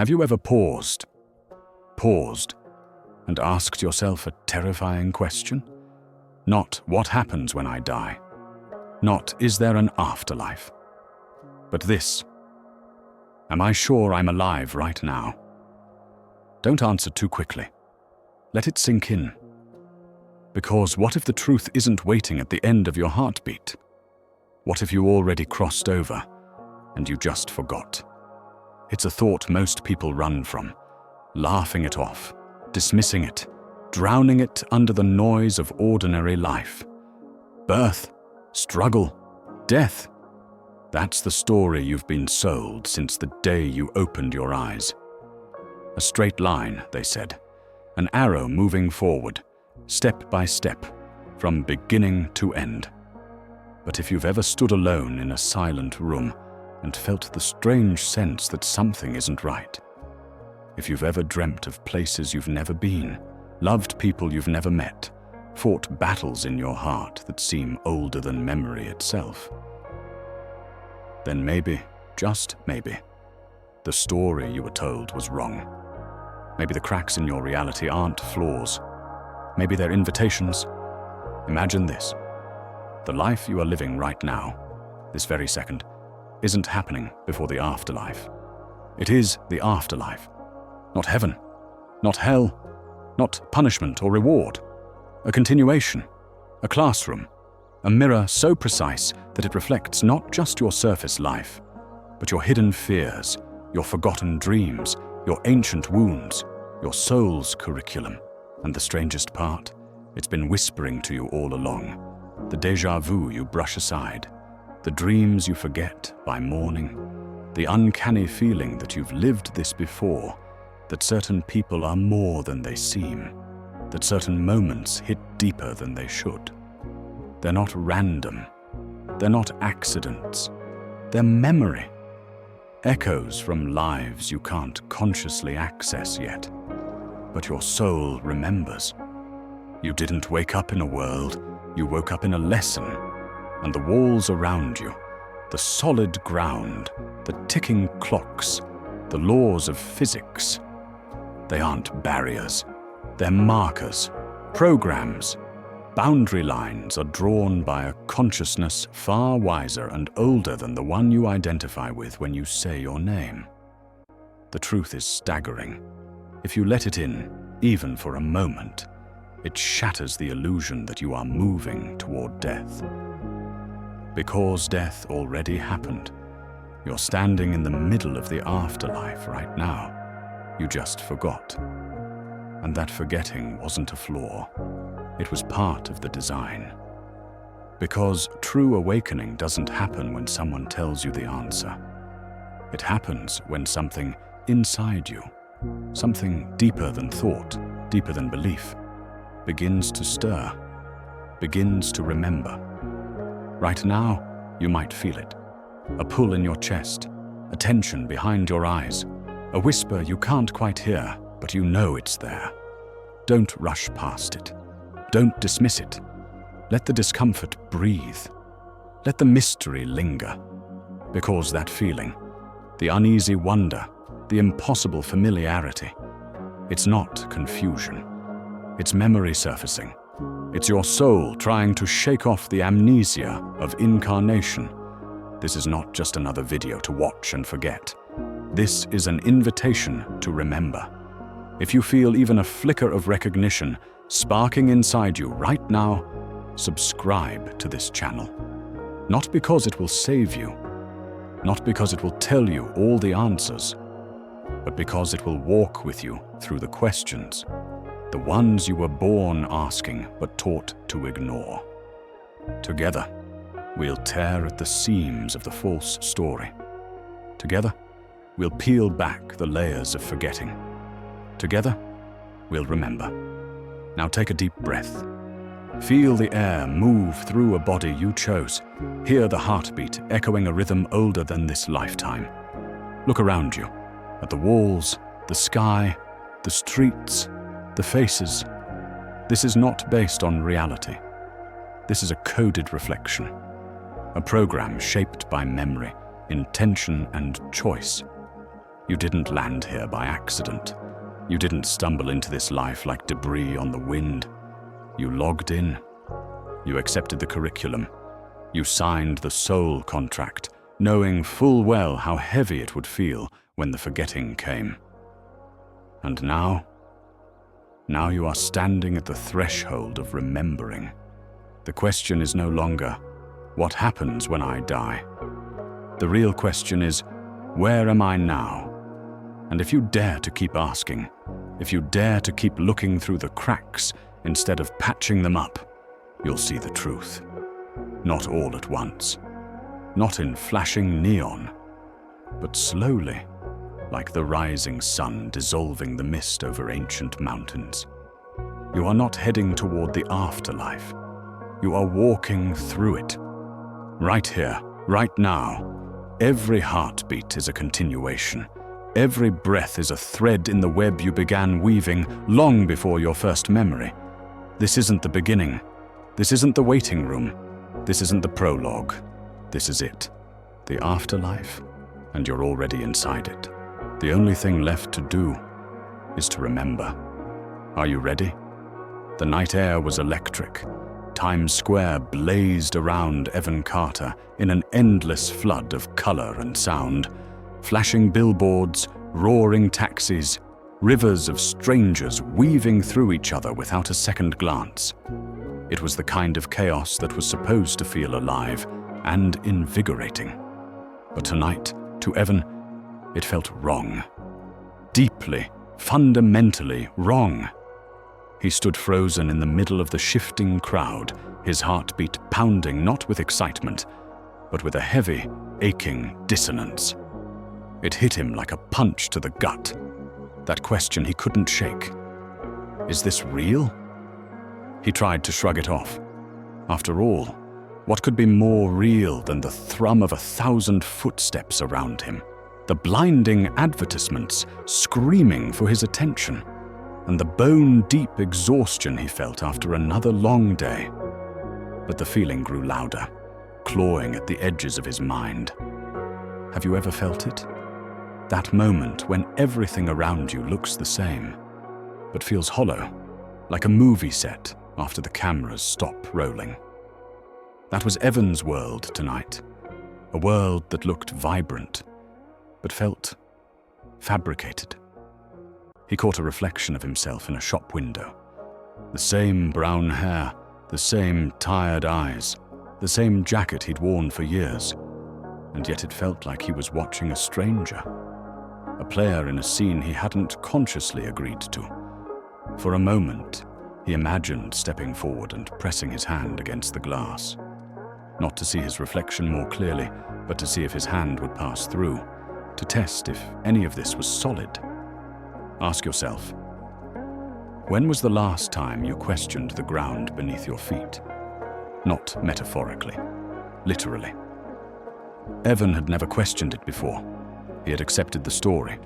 Have you ever paused, and asked yourself a terrifying question? Not what happens when I die, not is there an afterlife, but this: am I sure I'm alive right now? Don't answer too quickly. Let it sink in. Because what if the truth isn't waiting at the end of your heartbeat? What if you already crossed over and you just forgot? It's a thought most people run from, laughing it off, dismissing it, drowning it under the noise of ordinary life. Birth, struggle, death. That's the story you've been sold since the day you opened your eyes. A straight line, they said, an arrow moving forward, step by step, from beginning to end. But if you've ever stood alone in a silent room and felt the strange sense that something isn't right, if you've ever dreamt of places you've never been, loved people you've never met, fought battles in your heart that seem older than memory itself, then maybe, just maybe, the story you were told was wrong. Maybe the cracks in your reality aren't flaws. Maybe they're invitations. Imagine this. The life you are living right now, this very second, isn't happening before the afterlife. It is the afterlife. Not heaven, not hell, not punishment or reward. A continuation, a classroom, a mirror so precise that it reflects not just your surface life, but your hidden fears, your forgotten dreams, your ancient wounds, your soul's curriculum. And the strangest part, it's been whispering to you all along. The déjà vu you brush aside, the dreams you forget by morning, the uncanny feeling that you've lived this before, that certain people are more than they seem, that certain moments hit deeper than they should. They're not random. They're not accidents. They're memory. Echoes from lives you can't consciously access yet. But your soul remembers. You didn't wake up in a world, you woke up in a lesson. And the walls around you, the solid ground, the ticking clocks, the laws of physics, they aren't barriers. They're markers, programs. Boundary lines are drawn by a consciousness far wiser and older than the one you identify with when you say your name. The truth is staggering. If you let it in, even for a moment, it shatters the illusion that you are moving toward death. Because death already happened, you're standing in the middle of the afterlife right now. You just forgot. And that forgetting wasn't a flaw. It was part of the design. Because true awakening doesn't happen when someone tells you the answer. It happens when something inside you, something deeper than thought, deeper than belief, begins to stir, begins to remember. Right now, you might feel it. A pull in your chest, a tension behind your eyes, a whisper you can't quite hear, but you know it's there. Don't rush past it. Don't dismiss it. Let the discomfort breathe. Let the mystery linger. Because that feeling, the uneasy wonder, the impossible familiarity, it's not confusion. It's memory surfacing. It's your soul trying to shake off the amnesia of incarnation. This is not just another video to watch and forget. This is an invitation to remember. If you feel even a flicker of recognition sparking inside you right now, subscribe to this channel. Not because it will save you, not because it will tell you all the answers, but because it will walk with you through the questions, the ones you were born asking but taught to ignore. Together, we'll tear at the seams of the false story. Together, we'll peel back the layers of forgetting. Together, we'll remember. Now take a deep breath. Feel the air move through a body you chose. Hear the heartbeat echoing a rhythm older than this lifetime. Look around you, at the walls, the sky, the streets, the faces. This is not based on reality. This is a coded reflection, a program shaped by memory, intention, and choice. You didn't land here by accident. You didn't stumble into this life like debris on the wind. You logged in. You accepted the curriculum. You signed the soul contract, knowing full well how heavy it would feel when the forgetting came. And now you are standing at the threshold of remembering. The question is no longer, what happens when I die? The real question is, where am I now? And if you dare to keep asking, if you dare to keep looking through the cracks instead of patching them up, you'll see the truth. Not all at once, not in flashing neon, but slowly, like the rising sun dissolving the mist over ancient mountains. You are not heading toward the afterlife. You are walking through it. Right here, right now. Every heartbeat is a continuation. Every breath is a thread in the web you began weaving long before your first memory. This isn't the beginning. This isn't the waiting room. This isn't the prologue. This is it. The afterlife, and you're already inside it. The only thing left to do is to remember. Are you ready? The night air was electric. Times Square blazed around Evan Carter in an endless flood of color and sound. Flashing billboards, roaring taxis, rivers of strangers weaving through each other without a second glance. It was the kind of chaos that was supposed to feel alive and invigorating. But tonight, to Evan, it felt wrong. Deeply, fundamentally wrong. He stood frozen in the middle of the shifting crowd, his heartbeat pounding not with excitement, but with a heavy, aching dissonance. It hit him like a punch to the gut. That question he couldn't shake. Is this real? He tried to shrug it off. After all, what could be more real than the thrum of 1,000 footsteps around him, the blinding advertisements screaming for his attention, and the bone-deep exhaustion he felt after another long day? But the feeling grew louder, clawing at the edges of his mind. Have you ever felt it? That moment when everything around you looks the same, but feels hollow, like a movie set after the cameras stop rolling. That was Evan's world tonight, a world that looked vibrant, but felt fabricated. He caught a reflection of himself in a shop window. The same brown hair, the same tired eyes, the same jacket he'd worn for years, and yet it felt like he was watching a stranger. A player in a scene he hadn't consciously agreed to. For a moment, he imagined stepping forward and pressing his hand against the glass. Not to see his reflection more clearly, but to see if his hand would pass through, to test if any of this was solid. Ask yourself, when was the last time you questioned the ground beneath your feet? Not metaphorically, literally. Evan had never questioned it before. He had accepted the story.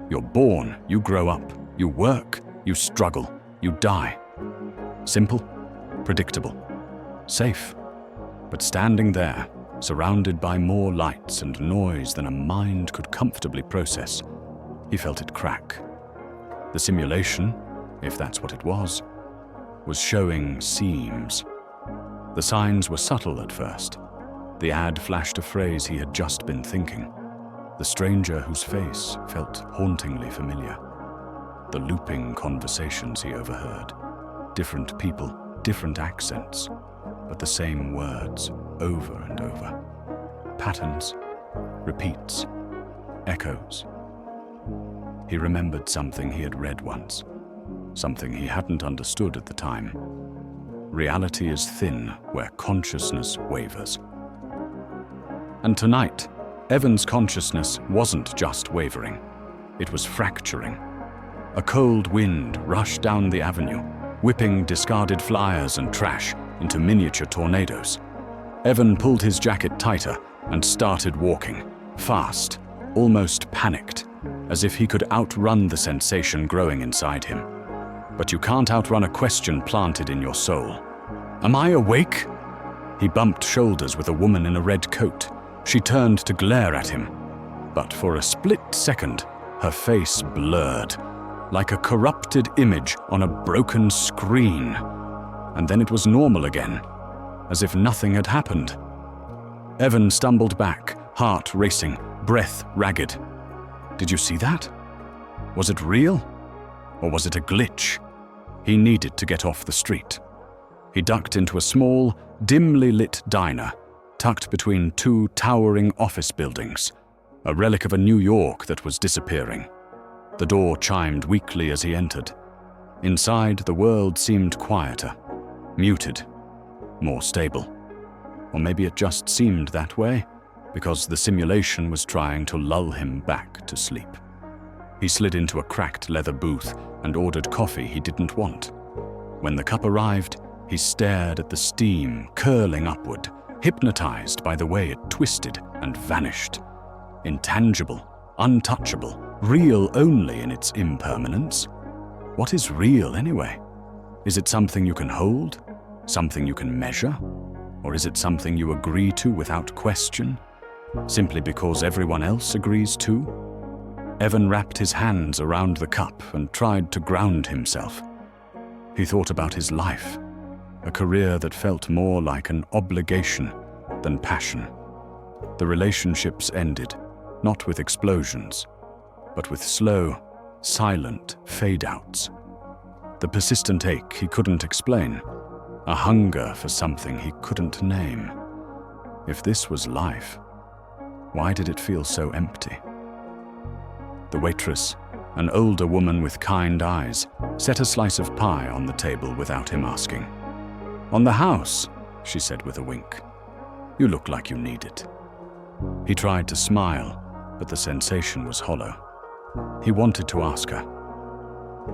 You're born, you grow up, you work, you struggle, you die. Simple, predictable, safe. But standing there, surrounded by more lights and noise than a mind could comfortably process, he felt it crack. The simulation, if that's what it was showing seams. The signs were subtle at first. The ad flashed a phrase he had just been thinking. The stranger whose face felt hauntingly familiar. The looping conversations he overheard. Different people, different accents, but the same words over and over. Patterns, repeats, echoes. He remembered something he had read once, something he hadn't understood at the time. Reality is thin where consciousness wavers. And tonight, Evan's consciousness wasn't just wavering, it was fracturing. A cold wind rushed down the avenue, whipping discarded flyers and trash into miniature tornadoes. Evan pulled his jacket tighter and started walking, fast, almost panicked, as if he could outrun the sensation growing inside him. But you can't outrun a question planted in your soul. Am I awake? He bumped shoulders with a woman in a red coat. She turned to glare at him. But for a split second, her face blurred, like a corrupted image on a broken screen. And then it was normal again, as if nothing had happened. Evan stumbled back, heart racing, breath ragged. Did you see that? Was it real? Or was it a glitch? He needed to get off the street. He ducked into a small, dimly lit diner, tucked between two towering office buildings, a relic of a New York that was disappearing. The door chimed weakly as he entered. Inside, the world seemed quieter, muted, more stable. Or maybe it just seemed that way, because the simulation was trying to lull him back to sleep. He slid into a cracked leather booth and ordered coffee he didn't want. When the cup arrived, he stared at the steam curling upward, hypnotized by the way it twisted and vanished. Intangible, untouchable, real only in its impermanence. What is real anyway? Is it something you can hold? Something you can measure? Or is it something you agree to without question, simply because everyone else agrees too? Evan wrapped his hands around the cup and tried to ground himself. He thought about his life, a career that felt more like an obligation than passion. The relationships ended, not with explosions, but with slow, silent fade-outs. The persistent ache he couldn't explain, a hunger for something he couldn't name. If this was life, why did it feel so empty? The waitress, an older woman with kind eyes, set a slice of pie on the table without him asking. "On the house," she said with a wink. "You look like you need it." He tried to smile, but the sensation was hollow. He wanted to ask her,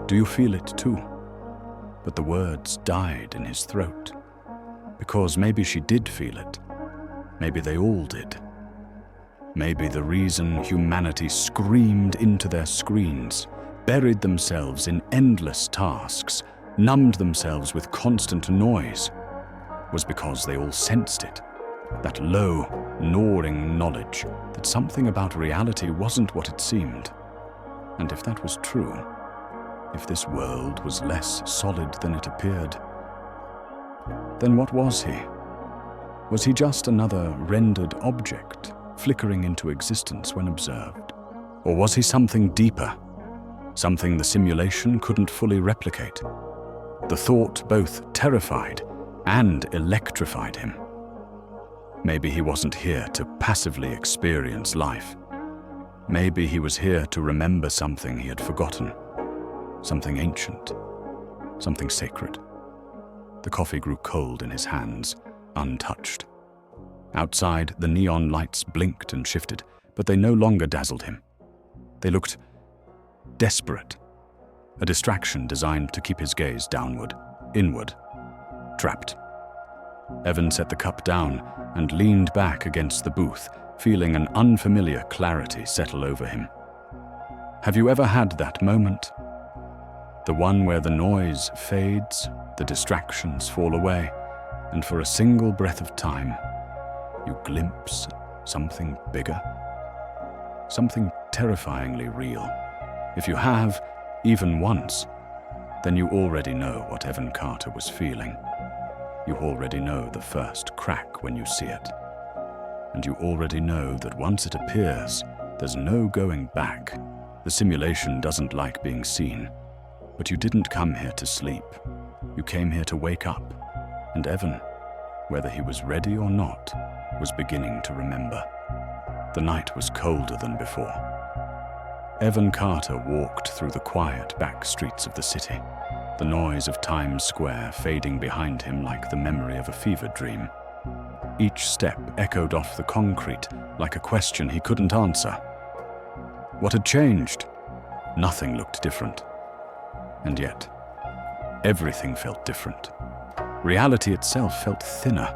"Do you feel it too?" But the words died in his throat. Because maybe she did feel it. Maybe they all did. Maybe the reason humanity screamed into their screens, buried themselves in endless tasks, numbed themselves with constant noise, was because they all sensed it. That low, gnawing knowledge that something about reality wasn't what it seemed. And if that was true, if this world was less solid than it appeared, then what was he? Was he just another rendered object, flickering into existence when observed? Or was he something deeper, something the simulation couldn't fully replicate? The thought both terrified and electrified him. Maybe he wasn't here to passively experience life. Maybe he was here to remember something he had forgotten, something ancient, something sacred. The coffee grew cold in his hands, untouched. Outside, the neon lights blinked and shifted, but they no longer dazzled him. They looked desperate, a distraction designed to keep his gaze downward, inward, trapped. Evan set the cup down and leaned back against the booth, feeling an unfamiliar clarity settle over him. Have you ever had that moment? The one where the noise fades, the distractions fall away, and for a single breath of time, you glimpse something bigger, something terrifyingly real. If you have, even once, then you already know what Evan Carter was feeling. You already know the first crack when you see it. And you already know that once it appears, there's no going back. The simulation doesn't like being seen. But you didn't come here to sleep. You came here to wake up. And Evan, whether he was ready or not, was beginning to remember. The night was colder than before. Evan Carter walked through the quiet back streets of the city, the noise of Times Square fading behind him like the memory of a fever dream. Each step echoed off the concrete like a question he couldn't answer. What had changed? Nothing looked different. And yet, everything felt different. Reality itself felt thinner,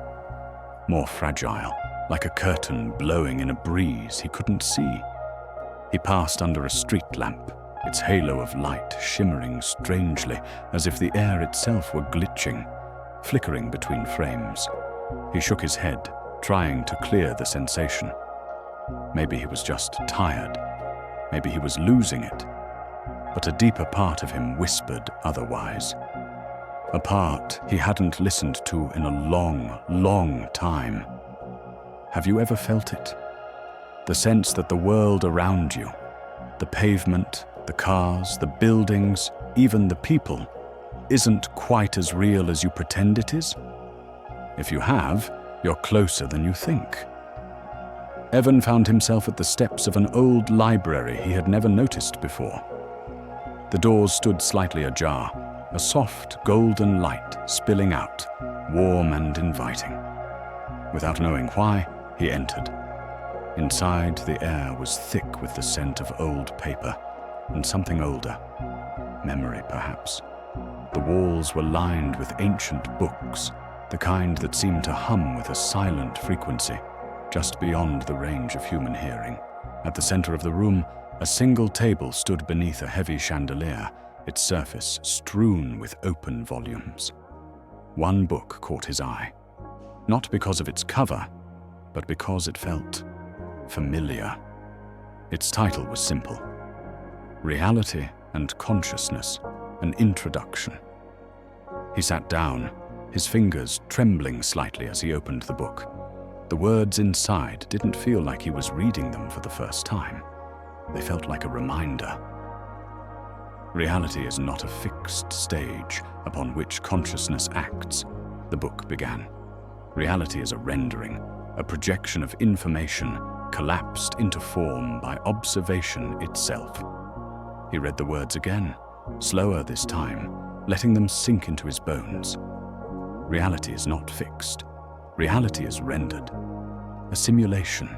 more fragile, like a curtain blowing in a breeze he couldn't see. He passed under a street lamp, its halo of light shimmering strangely as if the air itself were glitching, flickering between frames. He shook his head, trying to clear the sensation. Maybe he was just tired. Maybe he was losing it. But a deeper part of him whispered otherwise. A part he hadn't listened to in a long, long time. Have you ever felt it? The sense that the world around you, the pavement, the cars, the buildings, even the people, isn't quite as real as you pretend it is? If you have, you're closer than you think. Evan found himself at the steps of an old library he had never noticed before. The doors stood slightly ajar, a soft golden light spilling out, warm and inviting. Without knowing why, he entered. Inside, the air was thick with the scent of old paper and something older. Memory, perhaps. The walls were lined with ancient books, the kind that seemed to hum with a silent frequency, just beyond the range of human hearing. At the center of the room, a single table stood beneath a heavy chandelier, its surface strewn with open volumes. One book caught his eye, not because of its cover, but because it felt familiar. Its title was simple: Reality and Consciousness, an Introduction. He sat down, his fingers trembling slightly as he opened the book. The words inside didn't feel like he was reading them for the first time. They felt like a reminder. Reality is not a fixed stage upon which consciousness acts, the book began. Reality is a rendering, a projection of information collapsed into form by observation itself. He read the words again, slower this time, letting them sink into his bones. Reality is not fixed. Reality is rendered. A simulation.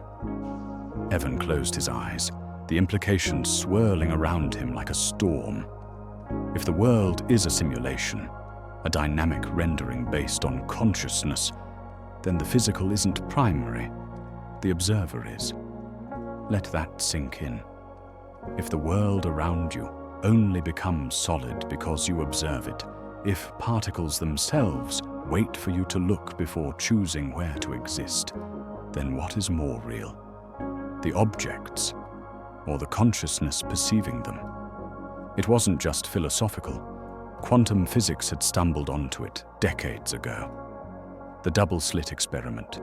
Evan closed his eyes, the implications swirling around him like a storm. If the world is a simulation, a dynamic rendering based on consciousness, then the physical isn't primary, the observer is. Let that sink in. If the world around you only becomes solid because you observe it, if particles themselves wait for you to look before choosing where to exist, then what is more real? The objects, or the consciousness perceiving them? It wasn't just philosophical. Quantum physics had stumbled onto it decades ago. The double-slit experiment,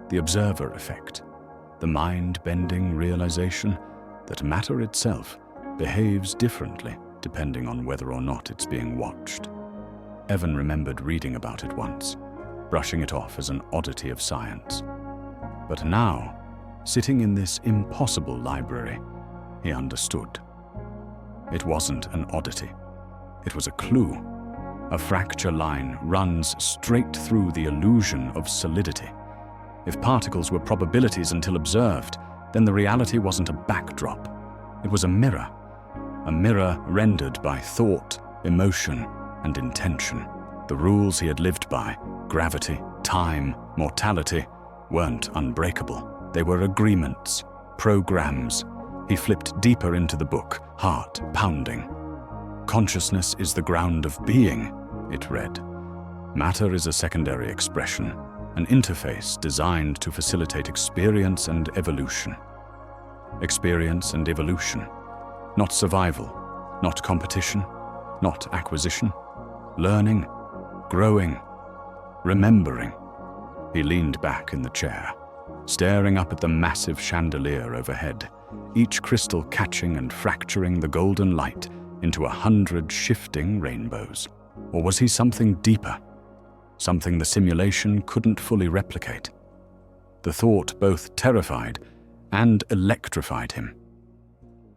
the observer effect, the mind-bending realization that matter itself behaves differently depending on whether or not it's being watched. Evan remembered reading about it once, brushing it off as an oddity of science. But now, sitting in this impossible library, he understood. It wasn't an oddity. It was a clue. A fracture line runs straight through the illusion of solidity. If particles were probabilities until observed, then the reality wasn't a backdrop. It was a mirror rendered by thought, emotion, and intention. The rules he had lived by, gravity, time, mortality, weren't unbreakable. They were agreements, programs. He flipped deeper into the book, heart pounding. Consciousness is the ground of being, it read. Matter is a secondary expression, an interface designed to facilitate experience and evolution. Experience and evolution. Not survival, not competition, not acquisition. Learning, growing, remembering. He leaned back in the chair, staring up at the massive chandelier overhead, each crystal catching and fracturing the golden light into 100 shifting rainbows. Or was he something deeper? Something the simulation couldn't fully replicate? The thought both terrified and electrified him.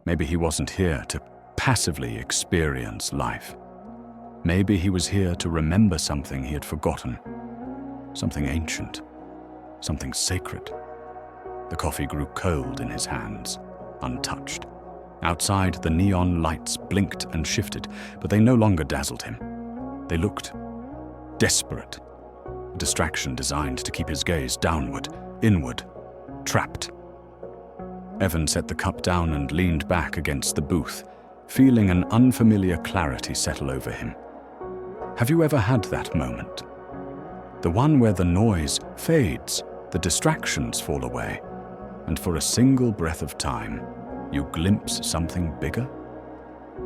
Maybe he wasn't here to passively experience life. Maybe he was here to remember something he had forgotten. Something ancient. Something sacred. The coffee grew cold in his hands, untouched. Outside, the neon lights blinked and shifted, but they no longer dazzled him. They looked desperate. A distraction designed to keep his gaze downward, inward, trapped. Evan set the cup down and leaned back against the booth, feeling an unfamiliar clarity settle over him. Have you ever had that moment? The one where the noise fades, the distractions fall away, and for a single breath of time, you glimpse something bigger?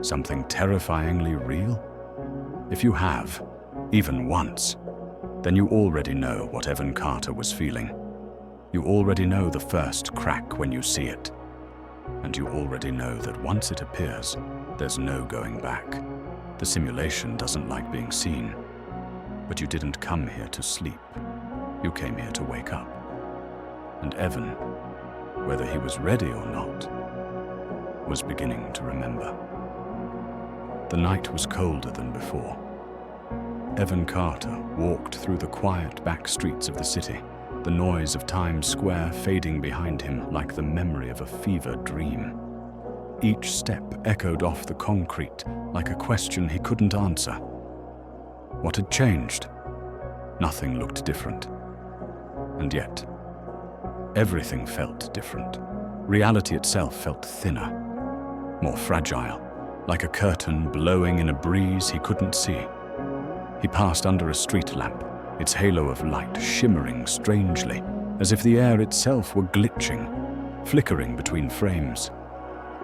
Something terrifyingly real? If you have, even once, then you already know what Evan Carter was feeling. You already know the first crack when you see it. And you already know that once it appears, there's no going back. The simulation doesn't like being seen. But you didn't come here to sleep. You came here to wake up. And Evan, whether he was ready or not, was beginning to remember. The night was colder than before. Evan Carter walked through the quiet back streets of the city, the noise of Times Square fading behind him like the memory of a fever dream. Each step echoed off the concrete like a question he couldn't answer. What had changed? Nothing looked different. And yet, everything felt different. Reality itself felt thinner, more fragile, like a curtain blowing in a breeze he couldn't see. He passed under a street lamp, its halo of light shimmering strangely, as if the air itself were glitching, flickering between frames.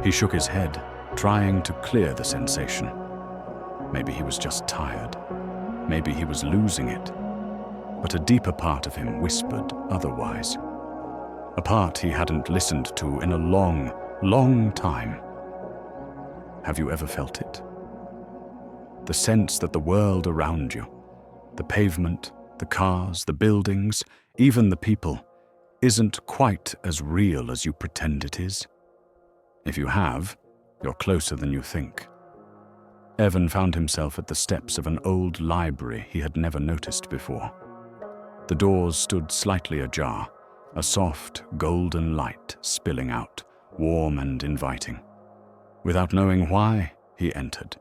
He shook his head, trying to clear the sensation. Maybe he was just tired. Maybe he was losing it. But a deeper part of him whispered otherwise. A part he hadn't listened to in a long, long time. Have you ever felt it? The sense that the world around you, the pavement, the cars, the buildings, even the people, isn't quite as real as you pretend it is? If you have, you're closer than you think. Evan found himself at the steps of an old library he had never noticed before. The doors stood slightly ajar, a soft, golden light spilling out, warm and inviting. Without knowing why, he entered.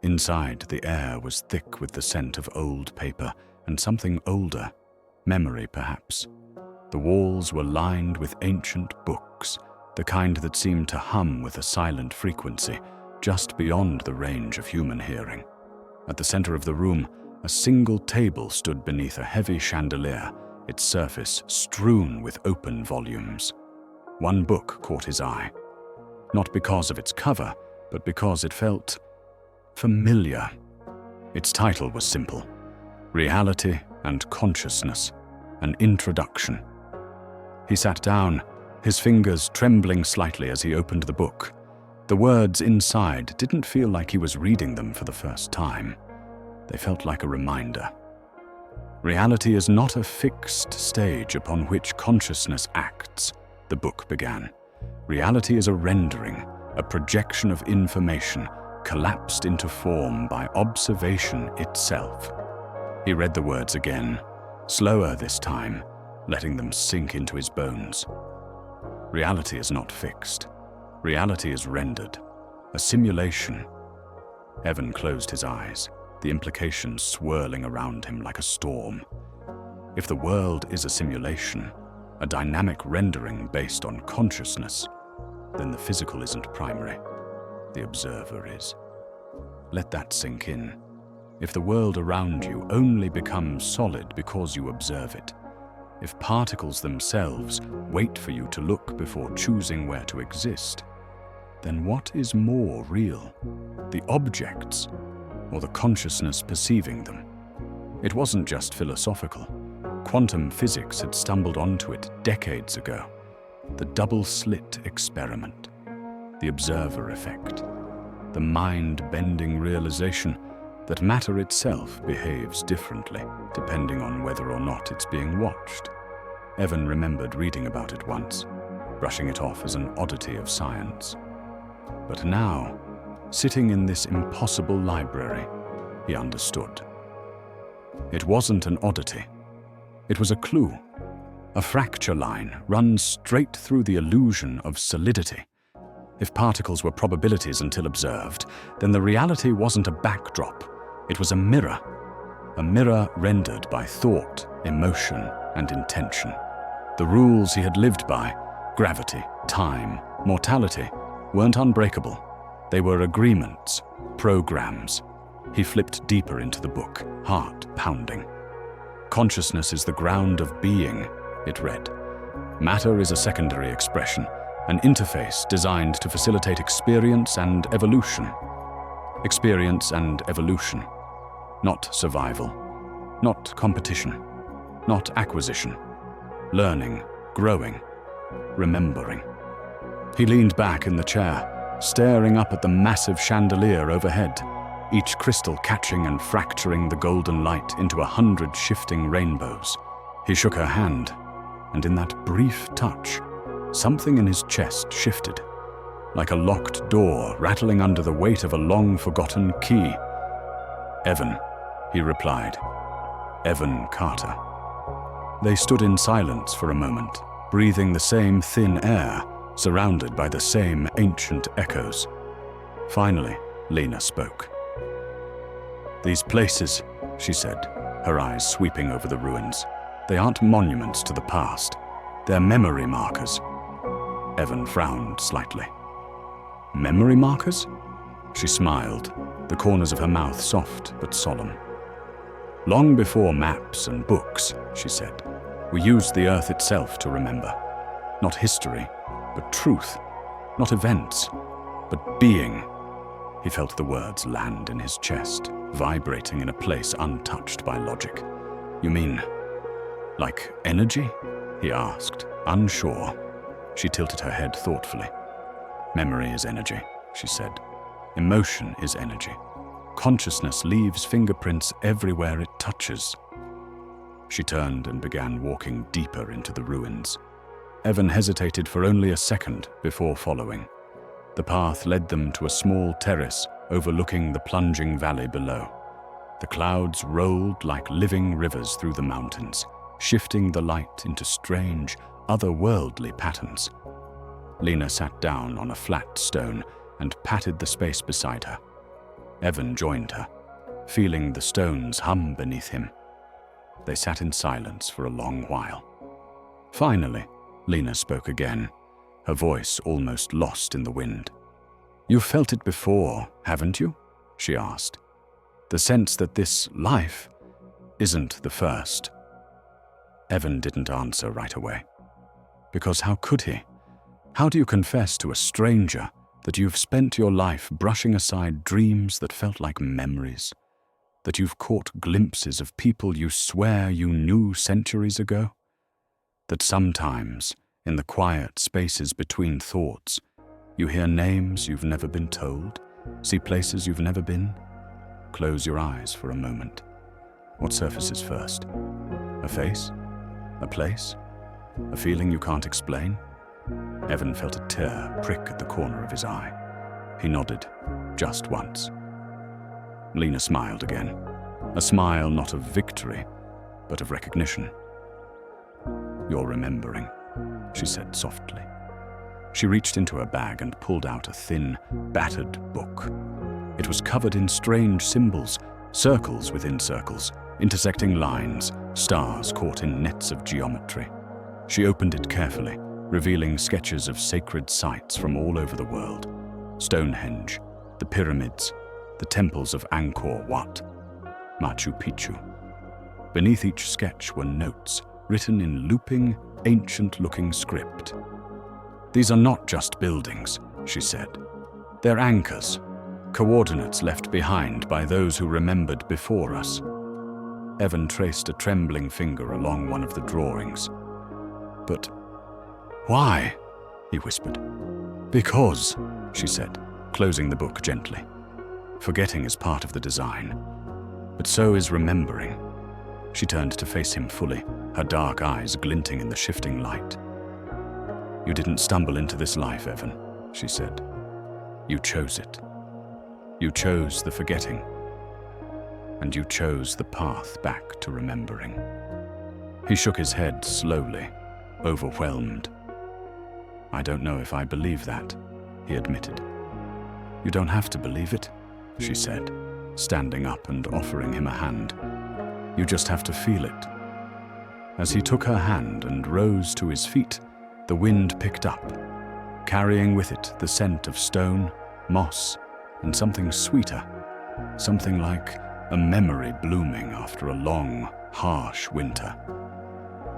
Inside, the air was thick with the scent of old paper and something older, memory perhaps. The walls were lined with ancient books, the kind that seemed to hum with a silent frequency, just beyond the range of human hearing. At the center of the room, a single table stood beneath a heavy chandelier, its surface strewn with open volumes. One book caught his eye, not because of its cover, but because it felt familiar. Its title was simple: Reality and Consciousness, an Introduction. He sat down, his fingers trembling slightly as he opened the book. The words inside didn't feel like he was reading them for the first time. They felt like a reminder. Reality is not a fixed stage upon which consciousness acts, the book began. Reality is a rendering, a projection of information, collapsed into form by observation itself. He read the words again, slower this time, letting them sink into his bones. Reality is not fixed. Reality is rendered, a simulation. Evan closed his eyes, the implications swirling around him like a storm. If the world is a simulation, a dynamic rendering based on consciousness, then the physical isn't primary. The observer is. Let that sink in. If the world around you only becomes solid because you observe it, if particles themselves wait for you to look before choosing where to exist, then what is more real, the objects or the consciousness perceiving them? It wasn't just philosophical. Quantum physics had stumbled onto it decades ago. The double-slit experiment, the observer effect, the mind-bending realization that matter itself behaves differently depending on whether or not it's being watched. Evan remembered reading about it once, brushing it off as an oddity of science. But now, sitting in this impossible library, he understood. It wasn't an oddity. It was a clue. A fracture line runs straight through the illusion of solidity. If particles were probabilities until observed, then the reality wasn't a backdrop. It was a mirror rendered by thought, emotion, and intention. The rules he had lived by, gravity, time, mortality, weren't unbreakable. They were agreements, programs. He flipped deeper into the book, heart pounding. Consciousness is the ground of being, it read. Matter is a secondary expression. an interface designed to facilitate experience and evolution. Experience and evolution, not survival, not competition, not acquisition. Learning, growing, remembering. He leaned back in the chair, staring up at the massive chandelier overhead, each crystal catching and fracturing the golden light into 100 shifting rainbows. He shook her hand, and in that brief touch, something in his chest shifted, like a locked door rattling under the weight of a long-forgotten key. "Evan," he replied. "Evan Carter." They stood in silence for a moment, breathing the same thin air, surrounded by the same ancient echoes. Finally, Lena spoke. "These places," she said, her eyes sweeping over the ruins, "they aren't monuments to the past. They're memory markers." Evan frowned slightly. "Memory markers?" She smiled, the corners of her mouth soft but solemn. "Long before maps and books," she said, "we used the earth itself to remember. Not history, but truth. Not events, but being." He felt the words land in his chest, vibrating in a place untouched by logic. "You mean, like energy?" he asked, unsure. She tilted her head thoughtfully. "Memory is energy," she said. "Emotion is energy. Consciousness leaves fingerprints everywhere it touches." She turned and began walking deeper into the ruins. Evan hesitated for only a second before following. The path led them to a small terrace overlooking the plunging valley below. The clouds rolled like living rivers through the mountains, shifting the light into strange, otherworldly patterns. Lena sat down on a flat stone and patted the space beside her. Evan joined her, feeling the stones hum beneath him. They sat in silence for a long while. Finally, Lena spoke again, her voice almost lost in the wind. "You've felt it before, haven't you?" she asked. "The sense that this life isn't the first." Evan didn't answer right away. Because how could he? How do you confess to a stranger that you've spent your life brushing aside dreams that felt like memories? That you've caught glimpses of people you swear you knew centuries ago? That sometimes, in the quiet spaces between thoughts, you hear names you've never been told, see places you've never been? Close your eyes for a moment. What surfaces first? A face? A place? A feeling you can't explain? Evan felt a tear prick at the corner of his eye. He nodded, just once. Lena smiled again, a smile not of victory, but of recognition. "You're remembering," she said softly. She reached into her bag and pulled out a thin, battered book. It was covered in strange symbols, circles within circles, intersecting lines, stars caught in nets of geometry. She opened it carefully, revealing sketches of sacred sites from all over the world. Stonehenge, the pyramids, the temples of Angkor Wat, Machu Picchu. Beneath each sketch were notes, written in looping, ancient-looking script. "These are not just buildings," she said. "They're anchors, coordinates left behind by those who remembered before us." Evan traced a trembling finger along one of the drawings. "But why?" he whispered. "Because," she said, closing the book gently. "Forgetting is part of the design, but so is remembering." She turned to face him fully, her dark eyes glinting in the shifting light. "You didn't stumble into this life, Evan," she said. "You chose it. You chose the forgetting, and you chose the path back to remembering." He shook his head slowly, overwhelmed. "I don't know if I believe that," he admitted. "You don't have to believe it," she said, standing up and offering him a hand. "You just have to feel it." As he took her hand and rose to his feet, the wind picked up, carrying with it the scent of stone, moss, and something sweeter, something like a memory blooming after a long, harsh winter.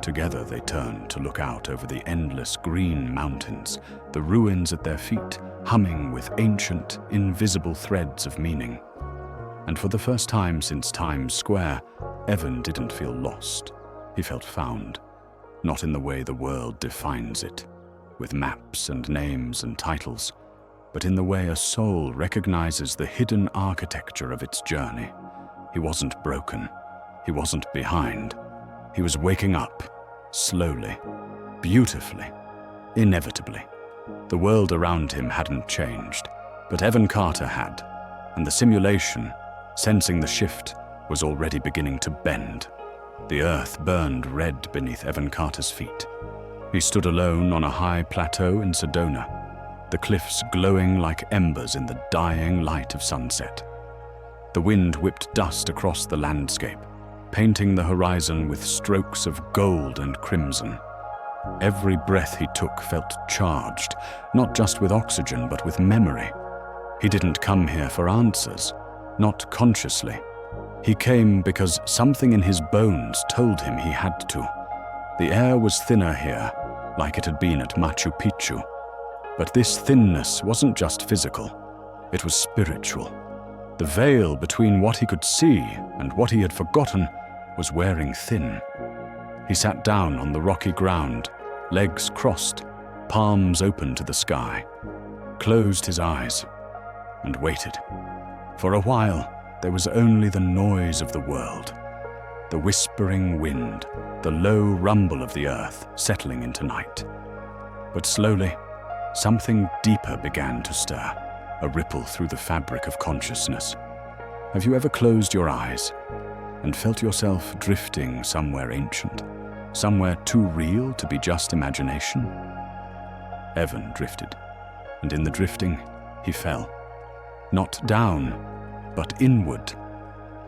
Together they turned to look out over the endless green mountains, the ruins at their feet humming with ancient, invisible threads of meaning. And for the first time since Times Square, Evan didn't feel lost. He felt found, not in the way the world defines it, with maps and names and titles, but in the way a soul recognizes the hidden architecture of its journey. He wasn't broken. He wasn't behind. He was waking up, slowly, beautifully, inevitably. The world around him hadn't changed, but Evan Carter had, and the simulation, sensing the shift, was already beginning to bend. The earth burned red beneath Evan Carter's feet. He stood alone on a high plateau in Sedona, the cliffs glowing like embers in the dying light of sunset. The wind whipped dust across the landscape, painting the horizon with strokes of gold and crimson. Every breath he took felt charged, not just with oxygen, but with memory. He didn't come here for answers, not consciously. He came because something in his bones told him he had to. The air was thinner here, like it had been at Machu Picchu. But this thinness wasn't just physical, it was spiritual. The veil between what he could see and what he had forgotten was wearing thin. He sat down on the rocky ground, legs crossed, palms open to the sky, closed his eyes, and waited. For a while, there was only the noise of the world, the whispering wind, the low rumble of the earth settling into night. But slowly, something deeper began to stir, a ripple through the fabric of consciousness. Have you ever closed your eyes and felt yourself drifting somewhere ancient, somewhere too real to be just imagination? Evan drifted, and in the drifting, he fell. Not down, but inward.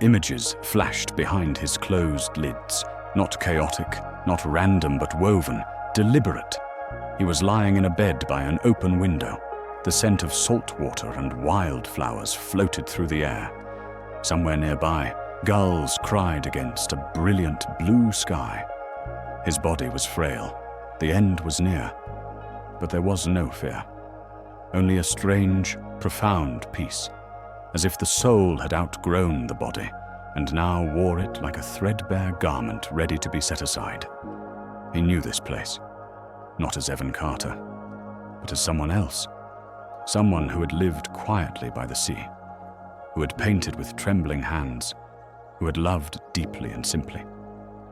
Images flashed behind his closed lids, not chaotic, not random, but woven, deliberate. He was lying in a bed by an open window. The scent of salt water and wildflowers floated through the air. Somewhere nearby, gulls cried against a brilliant blue sky. His body was frail. The end was near. But there was no fear. Only a strange, profound peace, as if the soul had outgrown the body and now wore it like a threadbare garment ready to be set aside. He knew this place, not as Evan Carter, but as someone else, someone who had lived quietly by the sea, who had painted with trembling hands, who had loved deeply and simply,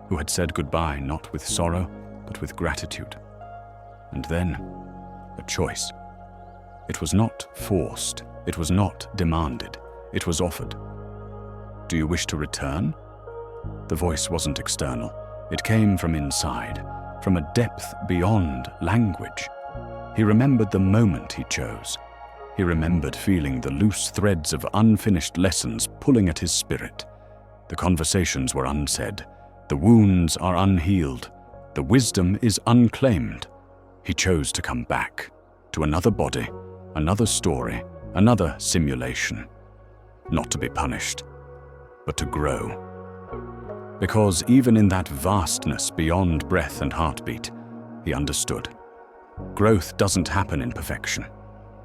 who had said goodbye not with sorrow, but with gratitude. And then, a choice. It was not forced, it was not demanded, it was offered. Do you wish to return? The voice wasn't external, it came from inside, from a depth beyond language. He remembered the moment he chose. He remembered feeling the loose threads of unfinished lessons pulling at his spirit. The conversations were unsaid, the wounds are unhealed, the wisdom is unclaimed. He chose to come back, to another body, another story, another simulation. Not to be punished, but to grow. Because even in that vastness beyond breath and heartbeat, he understood. Growth doesn't happen in perfection.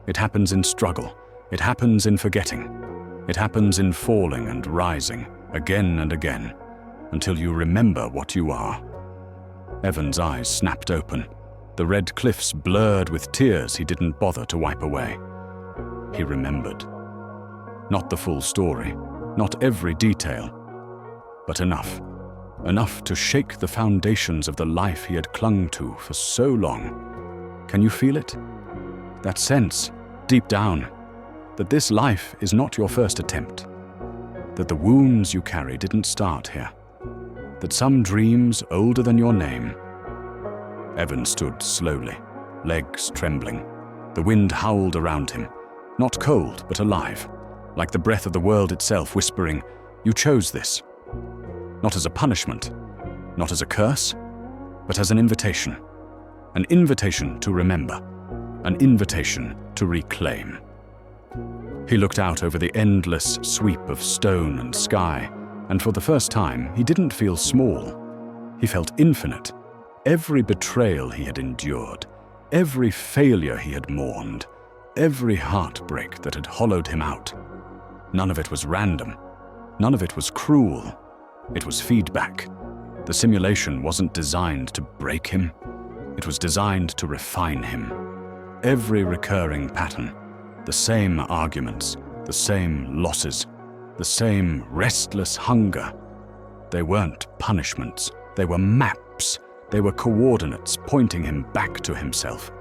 It happens in struggle. It happens in forgetting. It happens in falling and rising, again and again, until you remember what you are. Evan's eyes snapped open, the red cliffs blurred with tears he didn't bother to wipe away. He remembered. Not the full story, not every detail, but enough. Enough to shake the foundations of the life he had clung to for so long. Can you feel it? That sense, deep down, that this life is not your first attempt. That the wounds you carry didn't start here. That some dreams older than your name. Evan stood slowly, legs trembling. The wind howled around him, not cold but alive, like the breath of the world itself whispering, "You chose this." Not as a punishment, not as a curse, but as an invitation. An invitation to remember, an invitation to reclaim. He looked out over the endless sweep of stone and sky, and for the first time, he didn't feel small. He felt infinite, Every betrayal he had endured, every failure he had mourned, every heartbreak that had hollowed him out, none of it was random. None of it was cruel. It was feedback. The simulation wasn't designed to break him. It was designed to refine him. Every recurring pattern, the same arguments, the same losses, the same restless hunger. They weren't punishments. They were maps. They were coordinates pointing him back to himself.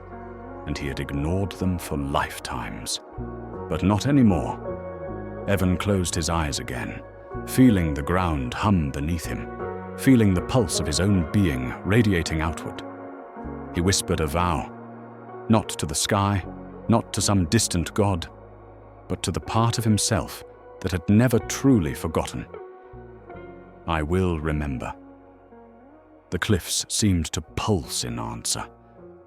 And he had ignored them for lifetimes. But not anymore. Evan closed his eyes again, feeling the ground hum beneath him, feeling the pulse of his own being radiating outward. He whispered a vow, not to the sky, not to some distant god, but to the part of himself that had never truly forgotten. I will remember. The cliffs seemed to pulse in answer.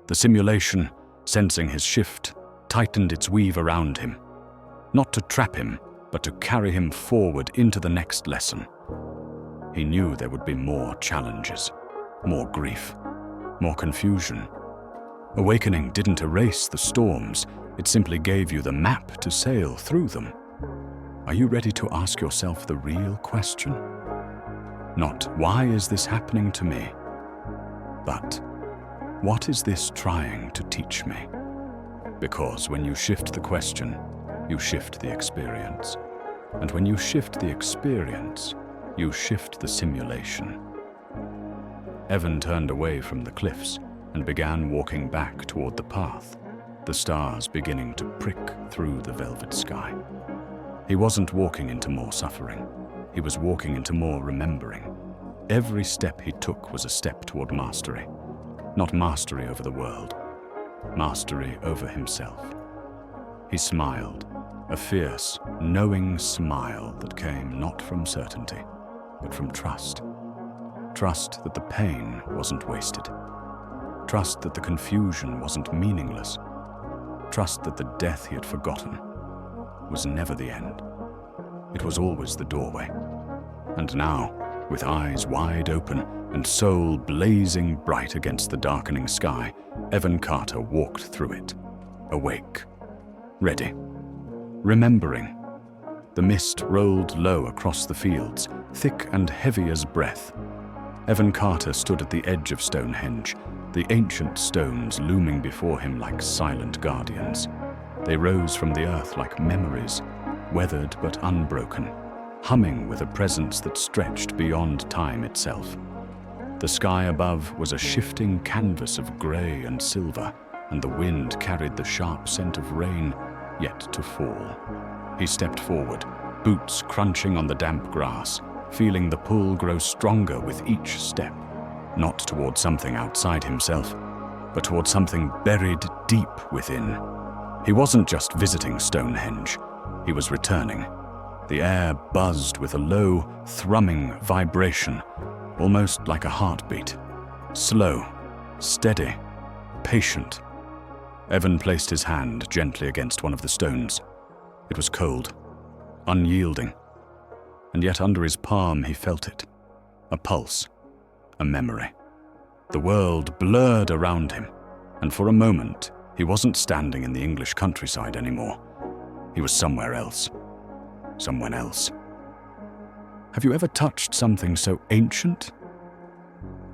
The simulation, sensing his shift, tightened its weave around him, not to trap him, but to carry him forward into the next lesson. He knew there would be more challenges, more grief, more confusion. Awakening didn't erase the storms, it simply gave you the map to sail through them. Are you ready to ask yourself the real question? Not, why is this happening to me? But, what is this trying to teach me? Because when you shift the question, you shift the experience. And when you shift the experience, you shift the simulation. Evan turned away from the cliffs and began walking back toward the path, the stars beginning to prick through the velvet sky. He wasn't walking into more suffering. He was walking into more remembering. Every step he took was a step toward mastery. Not mastery over the world, mastery over himself. He smiled, a fierce, knowing smile that came not from certainty, but from trust. Trust that the pain wasn't wasted. Trust that the confusion wasn't meaningless. Trust that the death he had forgotten was never the end. It was always the doorway. And now, with eyes wide open and soul blazing bright against the darkening sky, Evan Carter walked through it, awake, ready, remembering. The mist rolled low across the fields, thick and heavy as breath. Evan Carter stood at the edge of Stonehenge, the ancient stones looming before him like silent guardians. They rose from the earth like memories, weathered but unbroken, humming with a presence that stretched beyond time itself. The sky above was a shifting canvas of grey and silver, and the wind carried the sharp scent of rain yet to fall. He stepped forward, boots crunching on the damp grass, feeling the pull grow stronger with each step, not toward something outside himself, but toward something buried deep within. He wasn't just visiting Stonehenge, he was returning. The air buzzed with a low, thrumming vibration, almost like a heartbeat. Slow, steady, patient. Evan placed his hand gently against one of the stones. It was cold, unyielding, and yet under his palm he felt it. A pulse, a memory. The world blurred around him, and for a moment he wasn't standing in the English countryside anymore. He was somewhere else. Someone else. Have you ever touched something so ancient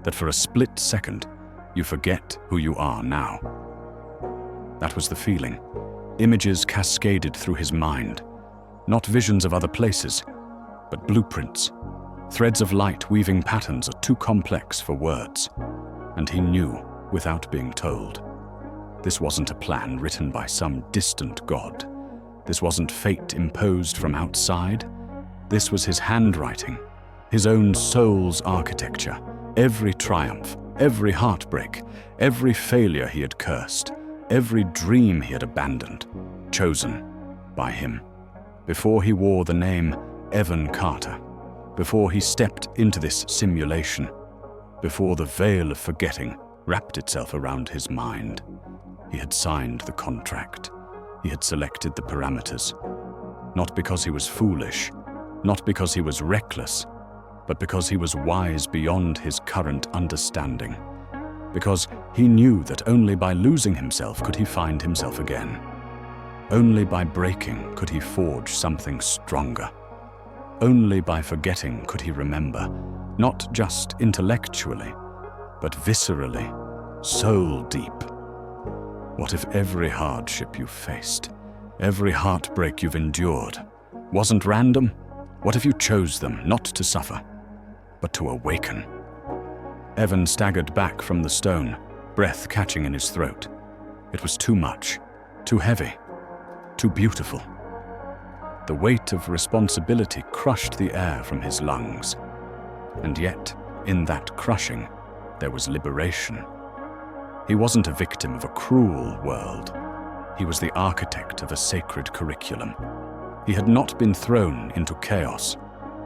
that for a split second you forget who you are now? That was the feeling. Images cascaded through his mind, not visions of other places, but blueprints. Threads of light weaving patterns are too complex for words, and he knew without being told. This wasn't a plan written by some distant god. This wasn't fate imposed from outside. This was his handwriting, his own soul's architecture. Every triumph, every heartbreak, every failure he had cursed, every dream he had abandoned, chosen by him. Before he wore the name Evan Carter, before he stepped into this simulation, before the veil of forgetting wrapped itself around his mind, he had signed the contract. He had selected the parameters, not because he was foolish, not because he was reckless, but because he was wise beyond his current understanding. because he knew that only by losing himself could he find himself again. Only by breaking could he forge something stronger. Only by forgetting could he remember, not just intellectually, but viscerally, soul deep. What if every hardship you've faced, every heartbreak you've endured, wasn't random? What if you chose them not to suffer, but to awaken? Evan staggered back from the stone, breath catching in his throat. It was too much, too heavy, too beautiful. The weight of responsibility crushed the air from his lungs. And yet, in that crushing, there was liberation. He wasn't a victim of a cruel world. He was the architect of a sacred curriculum. He had not been thrown into chaos.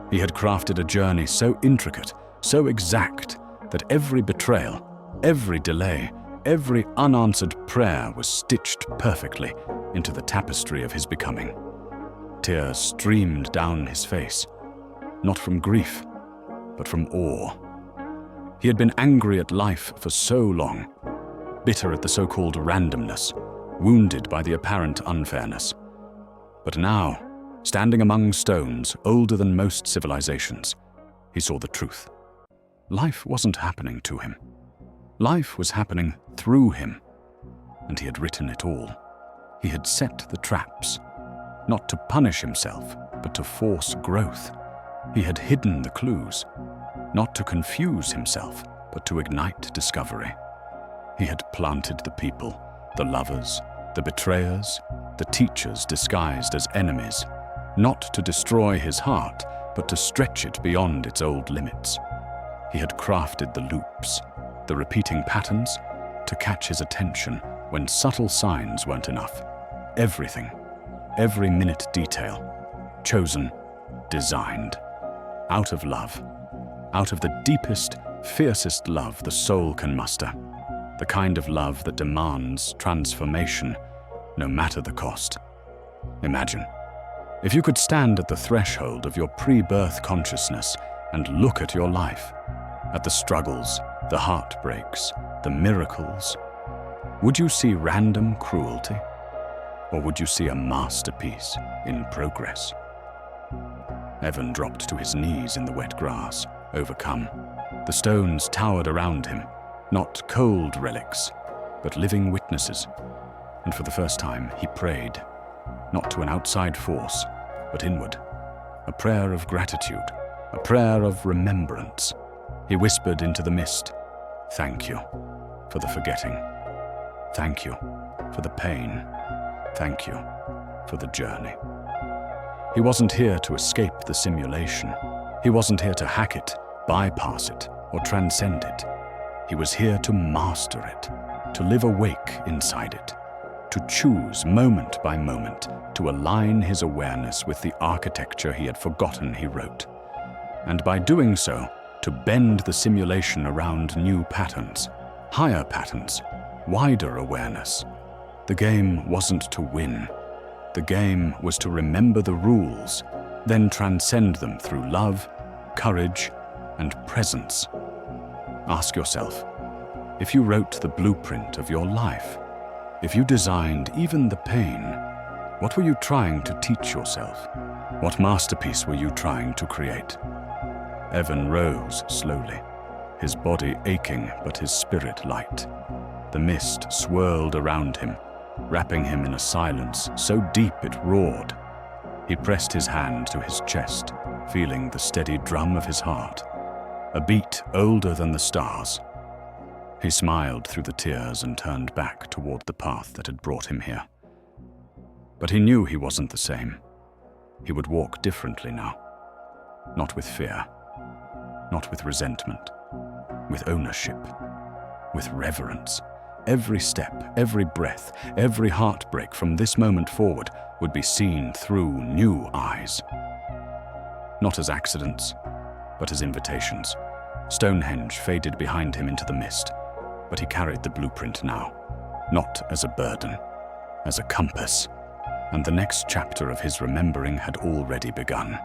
He had crafted a journey so intricate, so exact, that every betrayal, every delay, every unanswered prayer was stitched perfectly into the tapestry of his becoming. Tears streamed down his face, not from grief, but from awe. He had been angry at life for so long, bitter at the so-called randomness, wounded by the apparent unfairness. But now, standing among stones older than most civilizations, he saw the truth. Life wasn't happening to him. Life was happening through him, and he had written it all. He had set the traps, not to punish himself, but to force growth. He had hidden the clues, not to confuse himself, but to ignite discovery. He had planted the people, the lovers, the betrayers, the teachers disguised as enemies, not to destroy his heart, but to stretch it beyond its old limits. He had crafted the loops, the repeating patterns, to catch his attention when subtle signs weren't enough. Everything, every minute detail, chosen, designed, out of love, out of the deepest, fiercest love the soul can muster, the kind of love that demands transformation, no matter the cost. Imagine, if you could stand at the threshold of your pre-birth consciousness and look at your life, at the struggles, the heartbreaks, the miracles, would you see random cruelty? Or would you see a masterpiece in progress? Evan dropped to his knees in the wet grass, overcome. The stones towered around him, not cold relics, but living witnesses. And for the first time, he prayed, not to an outside force, but inward. A prayer of gratitude, a prayer of remembrance. He whispered into the mist, "Thank you for the forgetting. Thank you for the pain. Thank you for the journey." He wasn't here to escape the simulation. He wasn't here to hack it, bypass it, or transcend it. He was here to master it, to live awake inside it, to choose moment by moment to align his awareness with the architecture he had forgotten he wrote. And by doing so, to bend the simulation around new patterns, higher patterns, wider awareness. The game wasn't to win. The game was to remember the rules, then transcend them through love, courage, and presence. Ask yourself, if you wrote the blueprint of your life, if you designed even the pain, what were you trying to teach yourself? What masterpiece were you trying to create? Evan rose slowly, his body aching but his spirit light. The mist swirled around him, wrapping him in a silence so deep it roared. He pressed his hand to his chest, feeling the steady drum of his heart, a beat older than the stars. He smiled through the tears and turned back toward the path that had brought him here. But he knew he wasn't the same. He would walk differently now. Not with fear, not with resentment, with ownership, with reverence. Every step, every breath, every heartbreak from this moment forward would be seen through new eyes. Not as accidents, but as invitations. Stonehenge faded behind him into the mist, but he carried the blueprint now, not as a burden, as a compass. And the next chapter of his remembering had already begun.